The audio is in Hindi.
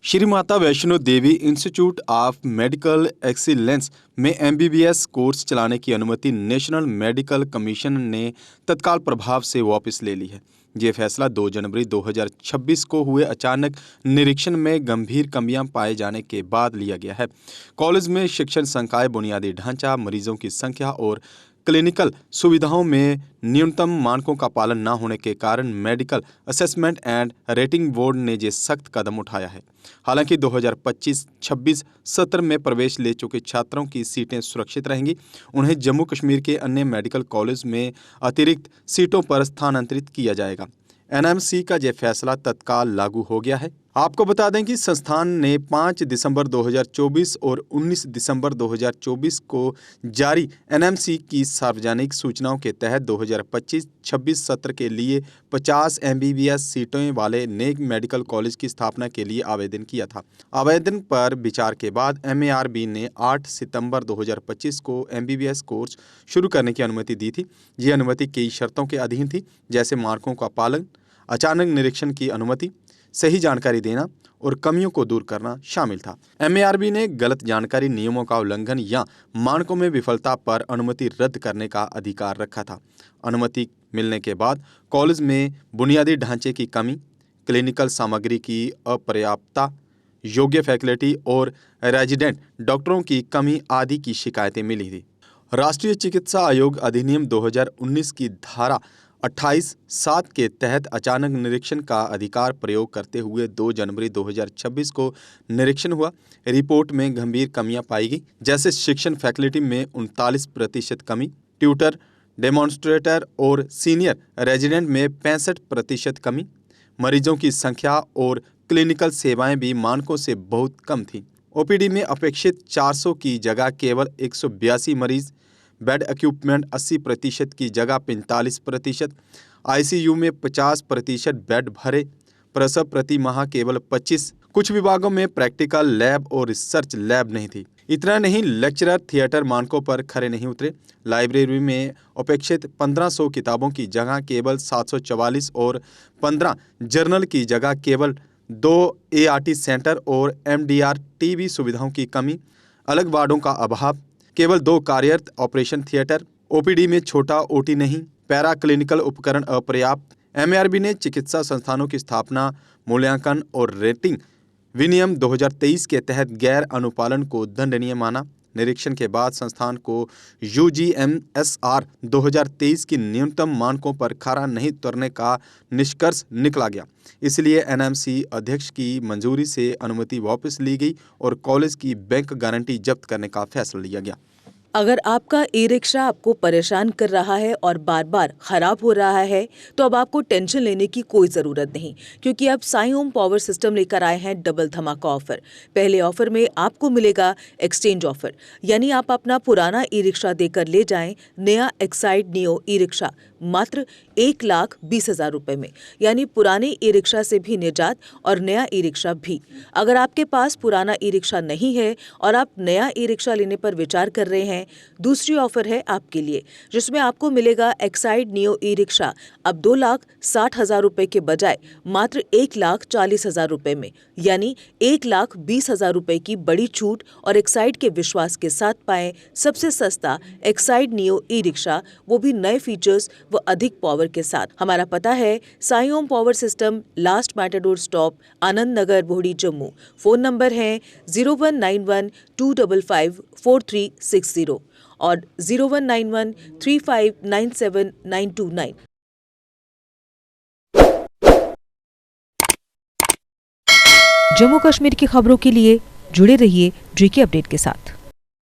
Shri Mata Vaishno Devi institute of medical excellence में एमबीबीएस कोर्स चलाने की अनुमति नेशनल मेडिकल कमीशन ने तत्काल प्रभाव से वापस ले ली है। ये फैसला 2 जनवरी 2026 को हुए अचानक निरीक्षण में गंभीर कमियां पाए जाने के बाद लिया गया है। कॉलेज में शिक्षण संकाय, बुनियादी ढांचा, मरीजों की संख्या और क्लिनिकल सुविधाओं में न्यूनतम मानकों का पालन न होने के कारण medical assessment and rating board ने ये सख्त कदम उठाया है। हालांकि 2025-26 सत्र में प्रवेश ले चुके छात्रों की सीटें सुरक्षित रहेंगी। उन्हें जम्मू कश्मीर के अन्य मेडिकल कॉलेज में अतिरिक्त सीटों पर स्थानांतरित किया जाएगा। एनएमसी का यह फैसला तत्काल लागू हो गया है। आपको बता दें कि संस्थान ने 5 दिसंबर 2024 और 19 दिसंबर 2024 को जारी एनएमसी की सार्वजनिक सूचनाओं के तहत 2025-26 सत्र के लिए 50 एमबीबीएस सीटों वाले नए मेडिकल कॉलेज की स्थापना के लिए आवेदन किया था। आवेदन पर विचार के बाद एमएआरबी ने 8 सितंबर 2025 को एमबीबीएस कोर्स शुरू करने की अनुमति दी थी। ये अनुमति कई शर्तों के अधीन थी, जैसे मानकों का पालन, अचानक निरीक्षण की अनुमति, सही जानकारी देना और कमियों को दूर करना शामिल था। एमएआरबी ने गलत जानकारी, नियमों का उल्लंघन या मानकों में विफलता पर अनुमति रद्द करने का अधिकार रखा था। अनुमति मिलने के बाद कॉलेज में बुनियादी ढांचे की कमी, क्लिनिकल सामग्री की अपर्याप्तता, योग्य फैकल्टी और रेजिडेंट डॉक्टरों की कमी आदि की शिकायतें मिली थी। राष्ट्रीय चिकित्सा आयोग अधिनियम 2019 की धारा 28(7) के तहत अचानक निरीक्षण का अधिकार प्रयोग करते हुए 2 जनवरी 2026 को निरीक्षण हुआ। रिपोर्ट में गंभीर कमियां पाई गई, जैसे शिक्षण फैकल्टी में 39% कमी, ट्यूटर, डेमोन्स्ट्रेटर और सीनियर रेजिडेंट में 65% कमी, मरीजों की संख्या और क्लिनिकल सेवाएं भी मानकों से बहुत कम थी। ओपीडी में अपेक्षित 400 की जगह केवल 182 मरीज, बेड इक्विपमेंट 80% की जगह 45%, आईसीयू में 50% बेड भरे, प्रसव प्रति माह केवल 25, कुछ विभागों में प्रैक्टिकल लैब और रिसर्च लैब नहीं थी। इतना नहीं, लेक्चरर थिएटर मानकों पर खरे नहीं उतरे। लाइब्रेरी में अपेक्षित 1500 किताबों की जगह केवल 744 और 15 जर्नल की जगह केवल 2 एआरटी सेंटर और एमडीआर टीवी सुविधाओं की कमी, अलग वार्डों का अभाव, केवल 2 कार्यरत ऑपरेशन थिएटर, ओपीडी में छोटा ओटी नहीं, पैरा क्लिनिकल उपकरण अपर्याप्त। एमएआरबी ने चिकित्सा संस्थानों की स्थापना, मूल्यांकन और रेटिंग विनियम 2023 के तहत गैर अनुपालन को दंडनीय माना। निरीक्षण के बाद संस्थान को यूजीएमएसआर 2023 की न्यूनतम मानकों पर खरा नहीं उतरने का निष्कर्ष निकला गया। इसलिए एनएमसी अध्यक्ष की मंजूरी से अनुमति वापस ली गई और कॉलेज की बैंक गारंटी जब्त करने का फैसला लिया गया। अगर आपका ई रिक्शा आपको परेशान कर रहा है और बार बार खराब हो रहा है तो अब आपको टेंशन लेने की कोई ज़रूरत नहीं, क्योंकि अब साई ओम पावर सिस्टम लेकर आए हैं डबल धमाका ऑफर। पहले ऑफर में आपको मिलेगा एक्सचेंज ऑफर, यानी आप अपना पुराना ई रिक्शा देकर ले जाएं नया एक्साइड नियो ई रिक्शा मात्र 1,20,000 रुपये में, यानी पुराने ई रिक्शा से भी निजात और नया ई रिक्शा भी। अगर आपके पास पुराना ई रिक्शा नहीं है और आप नया ई रिक्शा लेने पर विचार कर रहे हैं, दूसरी ऑफर है आपके लिए, जिसमें आपको मिलेगा एक्साइड नियो ई रिक्शा अब 2,60,000 रुपये के बजाय मात्र 1,40,000 रुपये में, यानी 1,20,000 रुपये की बड़ी छूट और एक्साइड के विश्वास के साथ पाएं सबसे सस्ता एक्साइड नियो ई रिक्शा, वो भी नए फीचर्स व अधिक पावर के साथ। हमारा पता है Sai Om power system, last matador stop, Anand Nagar, Bohri, Jammu. Phone number है 0191-255-4360 और 0191-3597-929। जम्मू कश्मीर की खबरों के लिए जुड़े रहिए JK अपडेट के साथ।